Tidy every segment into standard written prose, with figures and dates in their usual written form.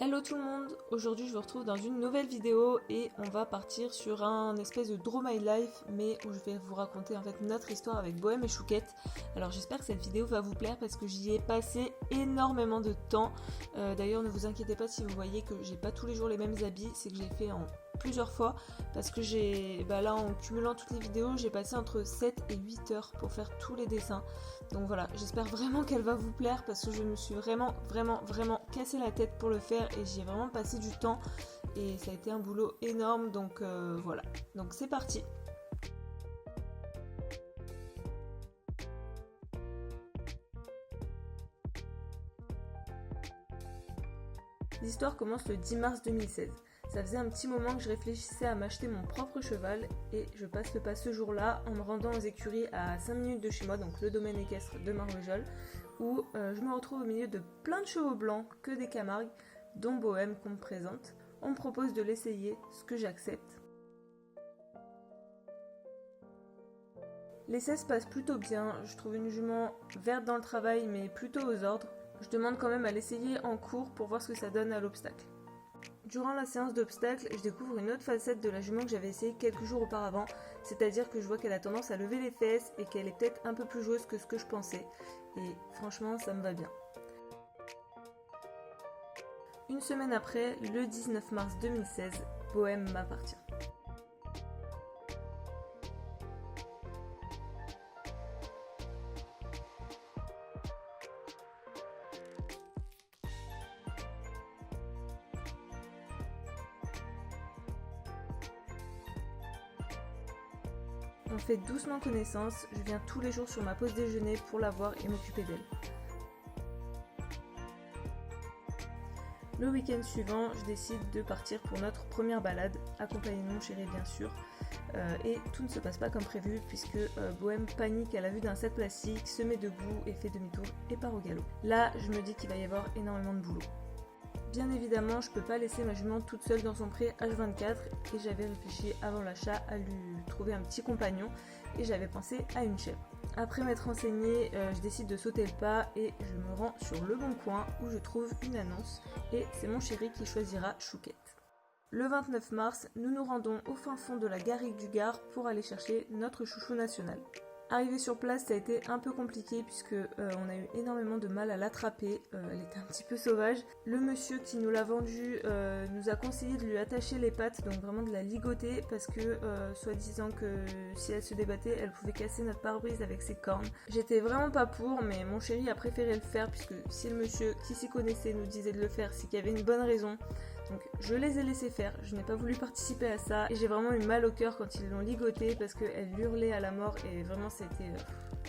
Hello tout le monde, aujourd'hui je vous retrouve dans une nouvelle vidéo et on va partir sur un espèce de Draw My Life mais où je vais vous raconter en fait notre histoire avec Bohème et Chouquette. Alors j'espère que cette vidéo va vous plaire parce que j'y ai passé énormément de temps. D'ailleurs ne vous inquiétez pas si vous voyez que j'ai pas tous les jours les mêmes habits, c'est que j'ai fait en plusieurs fois parce que là en cumulant toutes les vidéos j'ai passé entre 7 et 8 heures pour faire tous les dessins. Donc voilà, j'espère vraiment qu'elle va vous plaire parce que je me suis vraiment cassé la tête pour le faire et j'y ai vraiment passé du temps et ça a été un boulot énorme, donc voilà. Donc c'est parti. L'histoire commence le 10 mars 2016. Ça faisait un petit moment que je réfléchissais à m'acheter mon propre cheval et je passe le pas ce jour-là en me rendant aux écuries à 5 minutes de chez moi, donc le domaine équestre de Marvejols, où je me retrouve au milieu de plein de chevaux blancs, que des Camargues, dont Bohème qu'on me présente. On me propose de l'essayer, ce que j'accepte. L'essai se passe plutôt bien, je trouve une jument verte dans le travail mais plutôt aux ordres. Je demande quand même à l'essayer en cours pour voir ce que ça donne à l'obstacle. Durant la séance d'obstacles, je découvre une autre facette de la jument que j'avais essayée quelques jours auparavant, c'est-à-dire que je vois qu'elle a tendance à lever les fesses et qu'elle est peut-être un peu plus joueuse que ce que je pensais. Et franchement, ça me va bien. Une semaine après, le 19 mars 2016, Bohème m'appartient. On fait doucement connaissance, je viens tous les jours sur ma pause déjeuner pour la voir et m'occuper d'elle. Le week-end suivant, je décide de partir pour notre première balade, accompagnée de mon chéri bien sûr, et tout ne se passe pas comme prévu puisque Bohème panique à la vue d'un sac plastique, se met debout et fait demi-tour et part au galop. Là, je me dis qu'il va y avoir énormément de boulot. Bien évidemment, je peux pas laisser ma jument toute seule dans son pré H24 et j'avais réfléchi avant l'achat à lui trouver un petit compagnon et j'avais pensé à une chèvre. Après m'être renseignée, je décide de sauter le pas et je me rends sur Le Bon Coin où je trouve une annonce et c'est mon chéri qui choisira Chouquette. Le 29 mars, nous nous rendons au fin fond de la garrigue du Gard pour aller chercher notre chouchou national. Arrivé sur place, ça a été un peu compliqué puisque on a eu énormément de mal à l'attraper, elle était un petit peu sauvage. Le monsieur qui nous l'a vendue nous a conseillé de lui attacher les pattes, donc vraiment de la ligoter parce que soi-disant que si elle se débattait, elle pouvait casser notre pare-brise avec ses cornes. J'étais vraiment pas pour, mais mon chéri a préféré le faire puisque si le monsieur qui s'y connaissait nous disait de le faire, c'est qu'il y avait une bonne raison. Donc je les ai laissés faire, je n'ai pas voulu participer à ça et j'ai vraiment eu mal au cœur quand ils l'ont ligoté parce qu'elle hurlait à la mort et vraiment c'était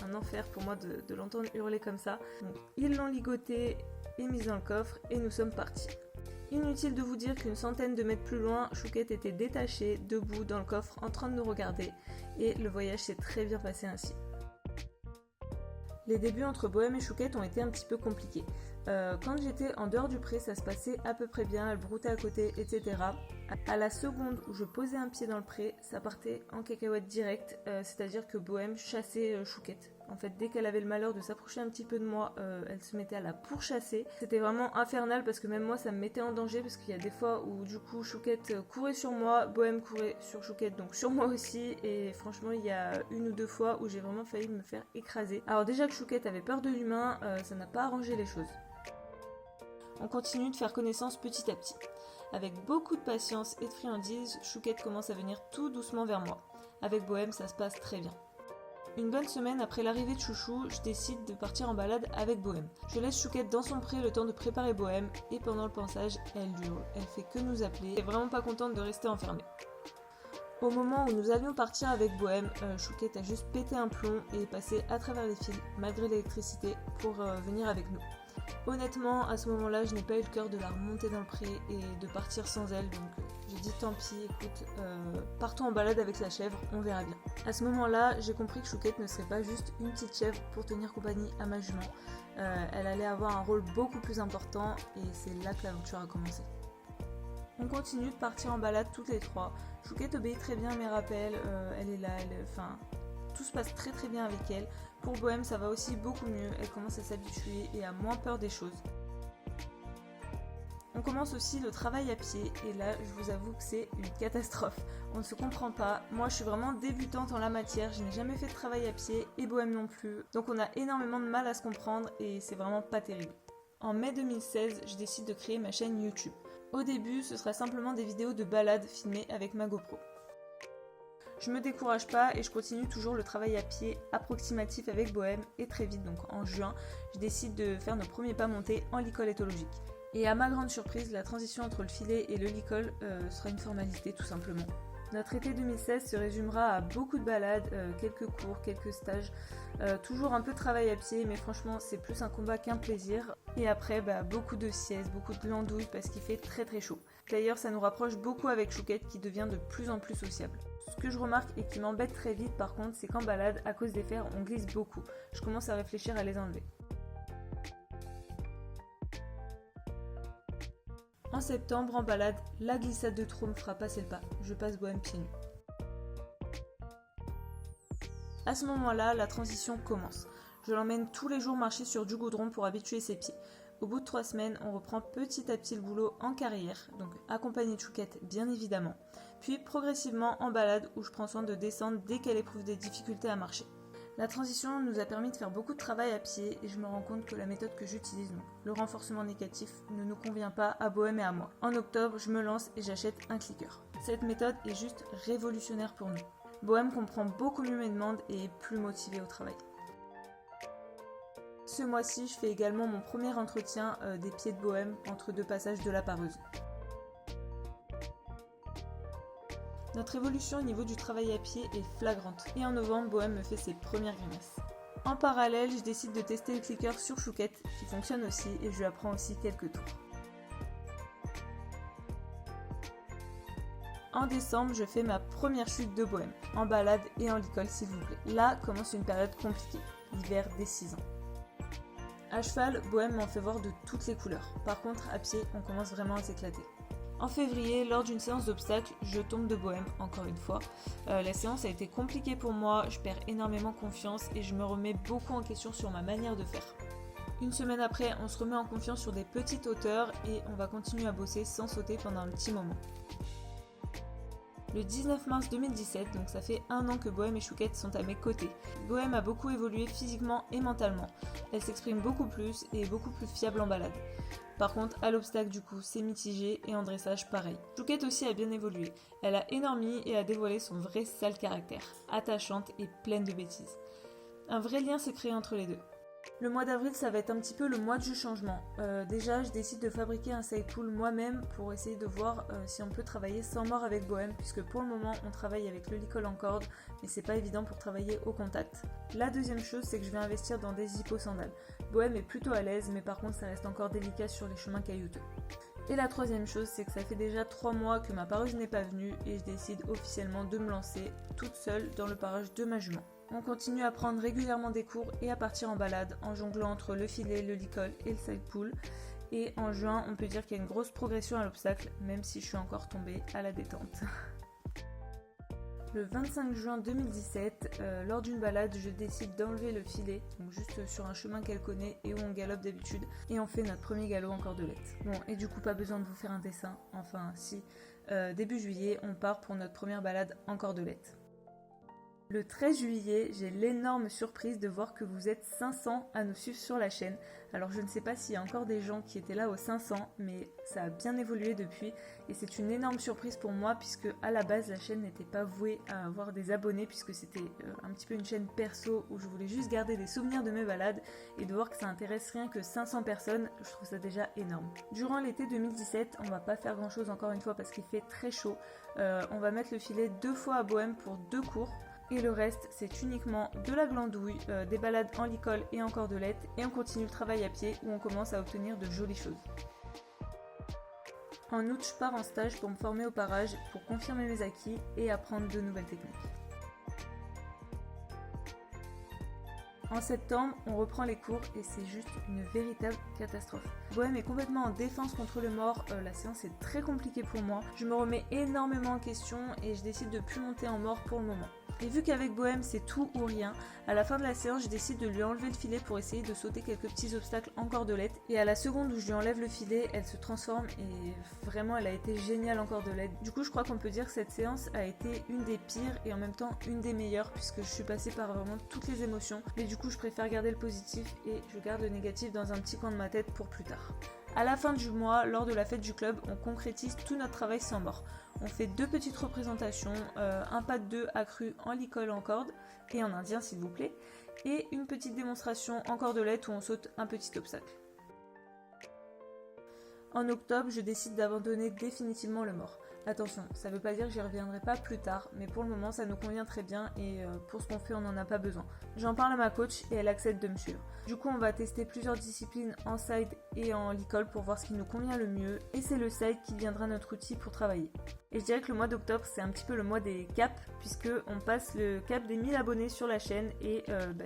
un enfer pour moi de l'entendre hurler comme ça. Donc ils l'ont ligoté et mis dans le coffre et nous sommes partis. Inutile de vous dire qu'une centaine de mètres plus loin, Chouquette était détachée, debout dans le coffre en train de nous regarder et le voyage s'est très bien passé ainsi. Les débuts entre Bohème et Chouquette ont été un petit peu compliqués. Quand j'étais en dehors du pré, ça se passait à peu près bien, elle broutait à côté, etc. À la seconde où je posais un pied dans le pré, ça partait en cacahuète direct, c'est-à-dire que Bohème chassait Chouquette. En fait, dès qu'elle avait le malheur de s'approcher un petit peu de moi, elle se mettait à la pourchasser. C'était vraiment infernal parce que même moi, ça me mettait en danger parce qu'il y a des fois où du coup Chouquette courait sur moi, Bohème courait sur Chouquette, donc sur moi aussi. Et franchement, il y a une ou deux fois où j'ai vraiment failli me faire écraser. Alors déjà que Chouquette avait peur de l'humain, ça n'a pas arrangé les choses. On continue de faire connaissance petit à petit. Avec beaucoup de patience et de friandise, Chouquette commence à venir tout doucement vers moi. Avec Bohème, ça se passe très bien. Une bonne semaine après l'arrivée de Chouchou, je décide de partir en balade avec Bohème. Je laisse Chouquette dans son pré le temps de préparer Bohème et pendant le pansage, elle hurle. Elle fait que nous appeler. Elle est vraiment pas contente de rester enfermée. Au moment où nous allions partir avec Bohème, Chouquette a juste pété un plomb et est passée à travers les fils, malgré l'électricité, pour venir avec nous. Honnêtement, à ce moment-là, je n'ai pas eu le cœur de la remonter dans le pré et de partir sans elle, donc j'ai dit tant pis, écoute, partons en balade avec la chèvre, on verra bien. À ce moment-là, j'ai compris que Chouquette ne serait pas juste une petite chèvre pour tenir compagnie à ma jument. Elle allait avoir un rôle beaucoup plus important et c'est là que l'aventure a commencé. On continue de partir en balade toutes les trois. Chouquette obéit très bien à mes rappels, elle est là, tout se passe très très bien avec elle. Pour Bohème, ça va aussi beaucoup mieux, elle commence à s'habituer et a moins peur des choses. On commence aussi le travail à pied et là je vous avoue que c'est une catastrophe. On ne se comprend pas, moi je suis vraiment débutante en la matière, je n'ai jamais fait de travail à pied et Bohème non plus, donc on a énormément de mal à se comprendre et c'est vraiment pas terrible. En mai 2016, je décide de créer ma chaîne YouTube. Au début, ce sera simplement des vidéos de balades filmées avec ma GoPro. Je me décourage pas et je continue toujours le travail à pied approximatif avec Bohème et très vite, donc en juin, je décide de faire nos premiers pas montés en licol éthologique. Et à ma grande surprise, la transition entre le filet et le licol sera une formalité tout simplement. Notre été 2016 se résumera à beaucoup de balades, quelques cours, quelques stages, toujours un peu de travail à pied, mais franchement c'est plus un combat qu'un plaisir. Et après, beaucoup de siestes, beaucoup de glandouilles parce qu'il fait très très chaud. D'ailleurs, ça nous rapproche beaucoup avec Chouquette qui devient de plus en plus sociable. Ce que je remarque et qui m'embête très vite par contre, c'est qu'en balade, à cause des fers, on glisse beaucoup. Je commence à réfléchir à les enlever. En septembre, en balade, la glissade de trop me fera passer le pas. Je passe Bohème pieds nus. À ce moment-là, la transition commence. Je l'emmène tous les jours marcher sur du goudron pour habituer ses pieds. Au bout de 3 semaines, on reprend petit à petit le boulot en carrière, donc accompagné de Chouquette bien évidemment, puis progressivement en balade où je prends soin de descendre dès qu'elle éprouve des difficultés à marcher. La transition nous a permis de faire beaucoup de travail à pied et je me rends compte que la méthode que j'utilise, donc le renforcement négatif, ne nous convient pas à Bohème et à moi. En octobre, je me lance et j'achète un clicker. Cette méthode est juste révolutionnaire pour nous. Bohème comprend beaucoup mieux mes demandes et est plus motivé au travail. Ce mois-ci, je fais également mon premier entretien des pieds de Bohème entre 2 passages de la pareuse. Notre évolution au niveau du travail à pied est flagrante et en novembre, Bohème me fait ses premières grimaces. En parallèle, je décide de tester le clicker sur Chouquette qui fonctionne aussi et je lui apprends aussi quelques tours. En décembre, je fais ma première chute de Bohème, en balade et en licol s'il vous plaît. Là commence une période compliquée, l'hiver des 6 ans. À cheval, Bohème m'en fait voir de toutes les couleurs. Par contre, à pied, on commence vraiment à s'éclater. En février, lors d'une séance d'obstacles, je tombe de Bohème, encore une fois. La séance a été compliquée pour moi, je perds énormément confiance et je me remets beaucoup en question sur ma manière de faire. Une semaine après, on se remet en confiance sur des petites hauteurs et on va continuer à bosser sans sauter pendant un petit moment. Le 19 mars 2017, donc ça fait 1 an que Bohème et Chouquette sont à mes côtés. Bohème a beaucoup évolué physiquement et mentalement. Elle s'exprime beaucoup plus et est beaucoup plus fiable en balade. Par contre, à l'obstacle du coup, c'est mitigé et en dressage pareil. Chouquette aussi a bien évolué. Elle a énormi et a dévoilé son vrai sale caractère, attachante et pleine de bêtises. Un vrai lien s'est créé entre les deux. Le mois d'avril, ça va être un petit peu le mois du changement. Déjà, je décide de fabriquer un side pool moi-même pour essayer de voir si on peut travailler sans mort avec Bohème, puisque pour le moment, on travaille avec le licol en corde, mais c'est pas évident pour travailler au contact. La deuxième chose, c'est que je vais investir dans des hippo-sandales. Bohème est plutôt à l'aise, mais par contre, ça reste encore délicat sur les chemins caillouteux. Et la troisième chose, c'est que ça fait déjà 3 mois que ma pareuse n'est pas venue et je décide officiellement de me lancer toute seule dans le parage de ma jument. On continue à prendre régulièrement des cours et à partir en balade en jonglant entre le filet, le licol et le side pool. Et en juin, on peut dire qu'il y a une grosse progression à l'obstacle, même si je suis encore tombée à la détente. Le 25 juin 2017, lors d'une balade, je décide d'enlever le filet, donc juste sur un chemin qu'elle connaît et où on galope d'habitude, et on fait notre premier galop en cordelette. Bon, et du coup, pas besoin de vous faire un dessin, enfin si. Début juillet, on part pour notre première balade en cordelette. Le 13 juillet, j'ai l'énorme surprise de voir que vous êtes 500 à nous suivre sur la chaîne. Alors je ne sais pas s'il y a encore des gens qui étaient là aux 500, mais ça a bien évolué depuis. Et c'est une énorme surprise pour moi puisque à la base la chaîne n'était pas vouée à avoir des abonnés puisque c'était un petit peu une chaîne perso où je voulais juste garder des souvenirs de mes balades. Et de voir que ça intéresse rien que 500 personnes, je trouve ça déjà énorme. Durant l'été 2017, on va pas faire grand chose encore une fois parce qu'il fait très chaud. On va mettre le filet 2 fois à Bohème pour 2 cours. Et le reste, c'est uniquement de la glandouille, des balades en licol et en cordelette, et on continue le travail à pied où on commence à obtenir de jolies choses. En août, je pars en stage pour me former au parage, pour confirmer mes acquis et apprendre de nouvelles techniques. En septembre, on reprend les cours et c'est juste une véritable catastrophe. Bohème est complètement en défense contre le mort, la séance est très compliquée pour moi. Je me remets énormément en question et je décide de plus monter en mort pour le moment. Et vu qu'avec Bohème c'est tout ou rien, à la fin de la séance je décide de lui enlever le filet pour essayer de sauter quelques petits obstacles en cordelette. Et à la seconde où je lui enlève le filet, elle se transforme et vraiment elle a été géniale en cordelette. Du coup je crois qu'on peut dire que cette séance a été une des pires et en même temps une des meilleures puisque je suis passée par vraiment toutes les émotions. Mais du coup je préfère garder le positif et je garde le négatif dans un petit coin de ma tête pour plus tard. À la fin du mois, lors de la fête du club, on concrétise tout notre travail sans mort. On fait 2 petites représentations, un pas de 2 accru en licol en corde, et en indien s'il vous plaît, et une petite démonstration en cordelette où on saute un petit obstacle. En octobre, je décide d'abandonner définitivement le mort. Attention, ça veut pas dire que j'y reviendrai pas plus tard, mais pour le moment ça nous convient très bien et pour ce qu'on fait on n'en a pas besoin. J'en parle à ma coach et elle accepte de me suivre. Du coup on va tester plusieurs disciplines en side et en licol pour voir ce qui nous convient le mieux et c'est le side qui deviendra notre outil pour travailler. Et je dirais que le mois d'octobre c'est un petit peu le mois des caps puisque on passe le cap des 1000 abonnés sur la chaîne et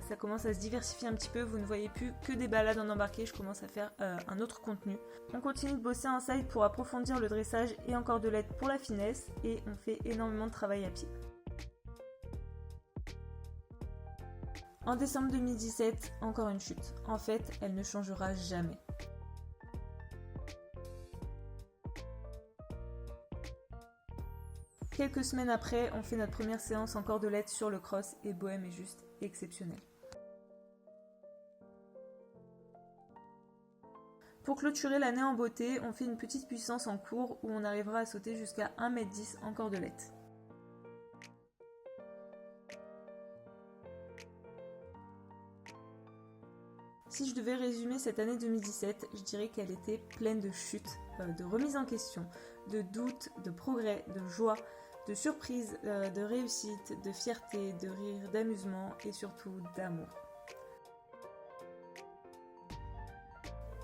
ça commence à se diversifier un petit peu, vous ne voyez plus que des balades en embarqué, je commence à faire un autre contenu. On continue de bosser en side pour approfondir le dressage et en cordelette pour la finesse et on fait énormément de travail à pied. En décembre 2017, encore une chute. En fait, elle ne changera jamais. Quelques semaines après, on fait notre première séance en cordelette sur le cross et Bohème est juste exceptionnel. Pour clôturer l'année en beauté, on fait une petite puissance en cours où on arrivera à sauter jusqu'à 1m10 en cordelette. Si je devais résumer cette année 2017, je dirais qu'elle était pleine de chutes, de remises en question, de doutes, de progrès, de joie, de surprises, de réussite, de fierté, de rire, d'amusement et surtout d'amour.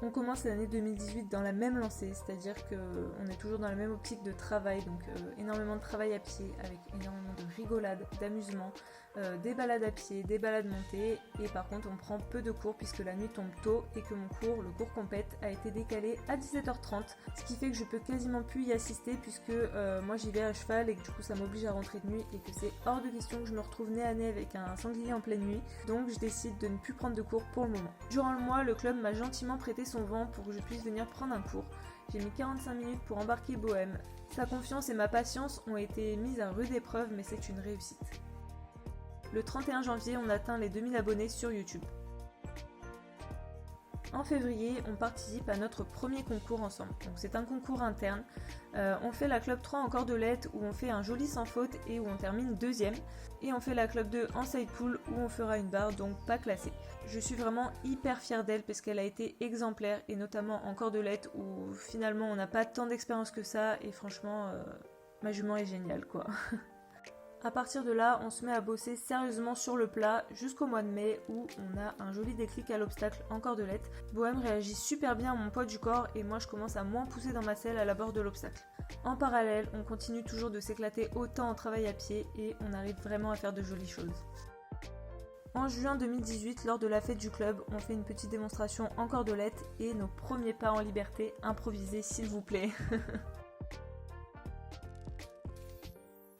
On commence l'année 2018 dans la même lancée, c'est-à-dire qu'on est toujours dans la même optique de travail, donc énormément de travail à pied avec énormément de rigolade, d'amusement, des balades à pied, des balades montées et par contre on prend peu de cours puisque la nuit tombe tôt et que mon cours, le cours compète, a été décalé à 17h30, ce qui fait que je peux quasiment plus y assister puisque moi j'y vais à cheval et que du coup ça m'oblige à rentrer de nuit et que c'est hors de question que je me retrouve nez à nez avec un sanglier en pleine nuit, donc je décide de ne plus prendre de cours pour le moment. Durant le mois, le club m'a gentiment prêté son vent pour que je puisse venir prendre un cours. J'ai mis 45 minutes pour embarquer Bohème. Sa confiance et ma patience ont été mises à rude épreuve mais c'est une réussite. Le 31 janvier, on atteint les 2000 abonnés sur YouTube. En février, on participe à notre premier concours ensemble. Donc c'est un concours interne. On fait la Club 3 en cordelette où on fait un joli sans faute et où on termine deuxième. Et on fait la Club 2 en side pull où on fera une barre, donc pas classée. Je suis vraiment hyper fière d'elle parce qu'elle a été exemplaire et notamment en cordelette où finalement on n'a pas tant d'expérience que ça et franchement ma jument est géniale quoi. À partir de là, on se met à bosser sérieusement sur le plat jusqu'au mois de mai où on a un joli déclic à l'obstacle en cordelette. Bohème réagit super bien à mon poids du corps et moi je commence à moins pousser dans ma selle à la bord de l'obstacle. En parallèle, on continue toujours de s'éclater autant en travail à pied et on arrive vraiment à faire de jolies choses. En juin 2018, lors de la fête du club, on fait une petite démonstration en cordelette et nos premiers pas en liberté improvisés s'il vous plaît.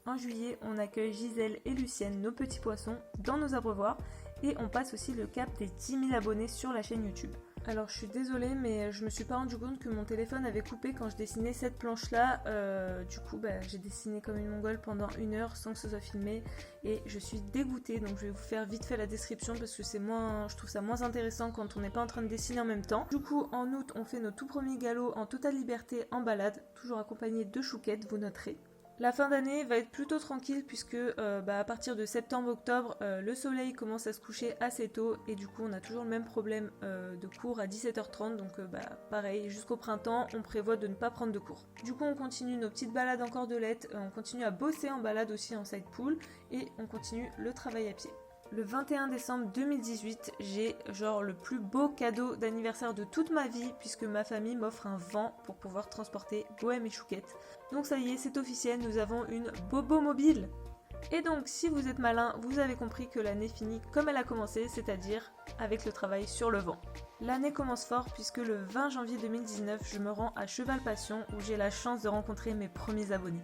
En juillet, on accueille Gisèle et Lucienne, nos petits poissons, dans nos abreuvoirs et on passe aussi le cap des 10 000 abonnés sur la chaîne YouTube. Alors je suis désolée mais je me suis pas rendu compte que mon téléphone avait coupé quand je dessinais cette planche là, du coup j'ai dessiné comme une mongole pendant 1 heure sans que ce soit filmé et je suis dégoûtée donc je vais vous faire vite fait la description parce que je trouve ça moins intéressant quand on n'est pas en train de dessiner en même temps. Du coup en août on fait nos tout premiers galops en totale liberté en balade, toujours accompagnés de chouquettes, vous noterez. La fin d'année va être plutôt tranquille puisque à partir de septembre-octobre, le soleil commence à se coucher assez tôt et du coup on a toujours le même problème de cours à 17h30 donc pareil, jusqu'au printemps on prévoit de ne pas prendre de cours. Du coup on continue nos petites balades en cordelette, on continue à bosser en balade aussi en side pull et on continue le travail à pied. Le 21 décembre 2018, j'ai le plus beau cadeau d'anniversaire de toute ma vie puisque ma famille m'offre un van pour pouvoir transporter Bohème et Chouquette. Donc ça y est, c'est officiel, nous avons une Bobo mobile. Et donc si vous êtes malin, vous avez compris que l'année finit comme elle a commencé, c'est-à-dire avec le travail sur le vent. L'année commence fort puisque le 20 janvier 2019, je me rends à Cheval Passion où j'ai la chance de rencontrer mes premiers abonnés.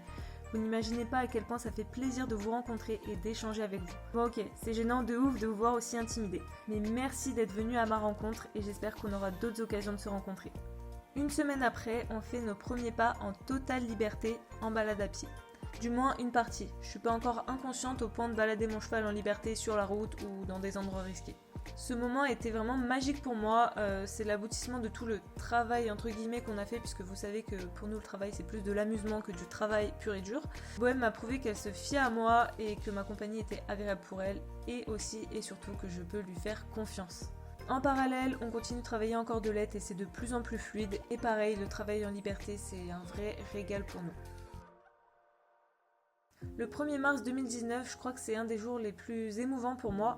Vous n'imaginez pas à quel point ça fait plaisir de vous rencontrer et d'échanger avec vous. Bon ok, c'est gênant de ouf de vous voir aussi intimidé. Mais merci d'être venu à ma rencontre et j'espère qu'on aura d'autres occasions de se rencontrer. Une semaine après, on fait nos premiers pas en totale liberté en balade à pied. Du moins une partie. Je suis pas encore inconsciente au point de balader mon cheval en liberté sur la route ou dans des endroits risqués. Ce moment était vraiment magique pour moi, c'est l'aboutissement de tout le travail entre guillemets qu'on a fait, puisque vous savez que pour nous le travail c'est plus de l'amusement que du travail pur et dur. Bohème m'a prouvé qu'elle se fiait à moi et que ma compagnie était agréable pour elle, et aussi et surtout que je peux lui faire confiance. En parallèle, on continue de travailler en cordelette et c'est de plus en plus fluide, et pareil, le travail en liberté c'est un vrai régal pour nous. Le 1er mars 2019, je crois que c'est un des jours les plus émouvants pour moi,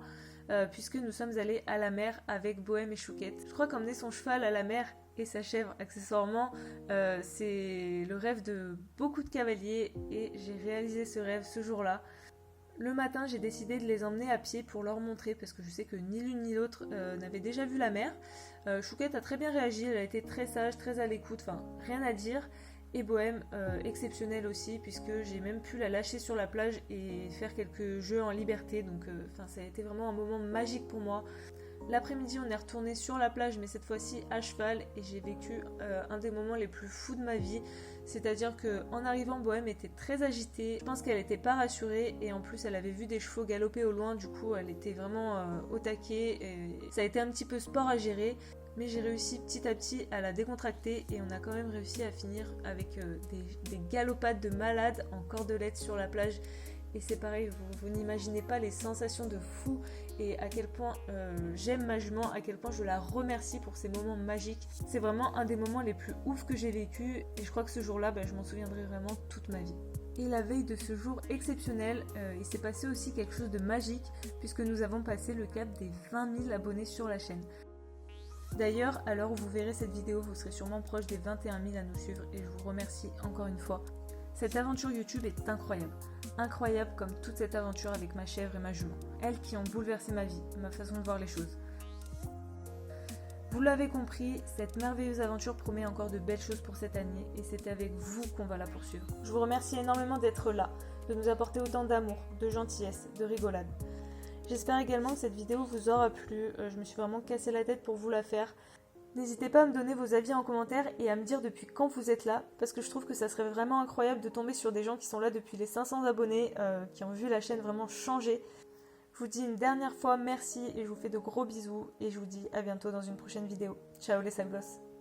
puisque nous sommes allés à la mer avec Bohème et Chouquette. Je crois qu'emmener son cheval à la mer et sa chèvre accessoirement, c'est le rêve de beaucoup de cavaliers et j'ai réalisé ce rêve ce jour-là. Le matin, j'ai décidé de les emmener à pied pour leur montrer, parce que je sais que ni l'une ni l'autre n'avait déjà vu la mer. Chouquette a très bien réagi, elle a été très sage, très à l'écoute, enfin rien à dire. Et Bohème, exceptionnelle aussi, puisque j'ai même pu la lâcher sur la plage et faire quelques jeux en liberté. Donc ça a été vraiment un moment magique pour moi. L'après-midi, on est retourné sur la plage, mais cette fois-ci à cheval, et j'ai vécu un des moments les plus fous de ma vie. C'est-à-dire qu'en arrivant, Bohème était très agitée. Je pense qu'elle n'était pas rassurée, et en plus, elle avait vu des chevaux galoper au loin. Du coup, elle était vraiment au taquet. Et ça a été un petit peu sport à gérer. Mais j'ai réussi petit à petit à la décontracter et on a quand même réussi à finir avec des galopades de malade en cordelette sur la plage. Et c'est pareil, vous n'imaginez pas les sensations de fou et à quel point j'aime ma jument, à quel point je la remercie pour ces moments magiques. C'est vraiment un des moments les plus ouf que j'ai vécu et je crois que ce jour-là, je m'en souviendrai vraiment toute ma vie. Et la veille de ce jour exceptionnel, il s'est passé aussi quelque chose de magique puisque nous avons passé le cap des 20 000 abonnés sur la chaîne. D'ailleurs, à l'heure où vous verrez cette vidéo, vous serez sûrement proche des 21 000 à nous suivre et je vous remercie encore une fois. Cette aventure YouTube est incroyable. Incroyable comme toute cette aventure avec ma chèvre et ma jument. Elles qui ont bouleversé ma vie, ma façon de voir les choses. Vous l'avez compris, cette merveilleuse aventure promet encore de belles choses pour cette année et c'est avec vous qu'on va la poursuivre. Je vous remercie énormément d'être là, de nous apporter autant d'amour, de gentillesse, de rigolade. J'espère également que cette vidéo vous aura plu, je me suis vraiment cassé la tête pour vous la faire. N'hésitez pas à me donner vos avis en commentaire et à me dire depuis quand vous êtes là, parce que je trouve que ça serait vraiment incroyable de tomber sur des gens qui sont là depuis les 500 abonnés, qui ont vu la chaîne vraiment changer. Je vous dis une dernière fois merci et je vous fais de gros bisous et je vous dis à bientôt dans une prochaine vidéo. Ciao les sagos.